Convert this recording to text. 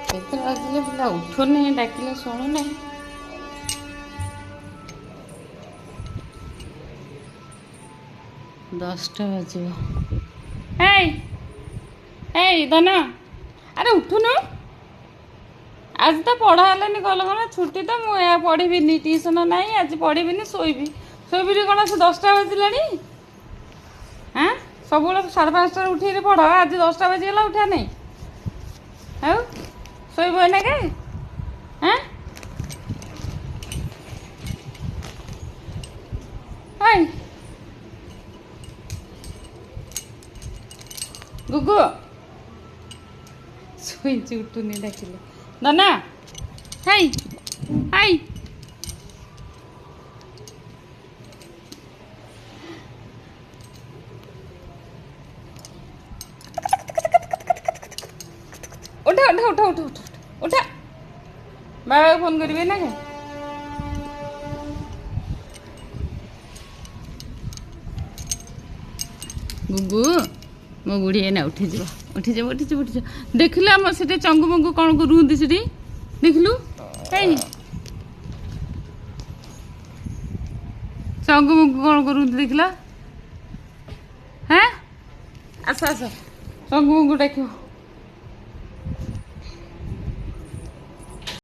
କେତେ ବାଜିଲେ ପିଲା ଉଠୁନି, ଡାକିଲେ ଶୁଣୁନି। ଦଶଟା ବାଜିବ। ଏଇ ଏଇ ଧନ, ଆରେ ଉଠୁନୁ। ଆଜି ତ ପଢ଼ା ହେଲାନି, ଗଲ କ'ଣ ଛୁଟି ତ। ମୁଁ ଏହା ପଢ଼ିବିନି, ଟିଉସନ୍ ନାହିଁ ଆଜି, ପଢ଼ିବିନି, ଶୋଇବି। ଶୋଇବି କ'ଣ ସେ 10ଟା ବାଜିଲାଣି। ହାଁ, ସବୁବେଳେ 5:30ଟାରେ ଉଠିକି ପଢ଼, ଆଜି 10ଟା ବାଜିଗଲା, ଉଠା ନାହିଁ। ଆଉ ଶୋଇବ ଏଇନା କେ? ହାଁ, ହାଇ ଗୁଗୁ ଶୋଇଛି, ଉଠୁନି, ଡାକିଲେ। ଧନା, ହାଇ ହାଇ, ଉଠା ଉଠା ଉଠା ଉଠା ଉଠା ଉଠା। ବାବାକୁ ଫୋନ୍ କରିବେ ନା କେ? ଗୁଗୁ, ମୋ ବୁଢ଼ୀ ଏଇନା ଉଠିଯିବ, ଉଠିଯିବ, ଉଠିଯିବ, ଉଠିଯିବ। ଦେଖିଲୁ ଆମର ସେଠି ଚଙ୍ଗୁ ମଙ୍ଗୁ କ'ଣ ରୁହନ୍ତି ସେଠି, ଦେଖିଲୁ? ହେଇ ଚଙ୍ଗୁ ମଙ୍ଗୁ କ'ଣ କରୁଛନ୍ତି ଦେଖିଲ? ହାଁ, ଆସ ଆସ, ଚଙ୍ଗୁ ମଙ୍ଗୁ ଡାକିବ।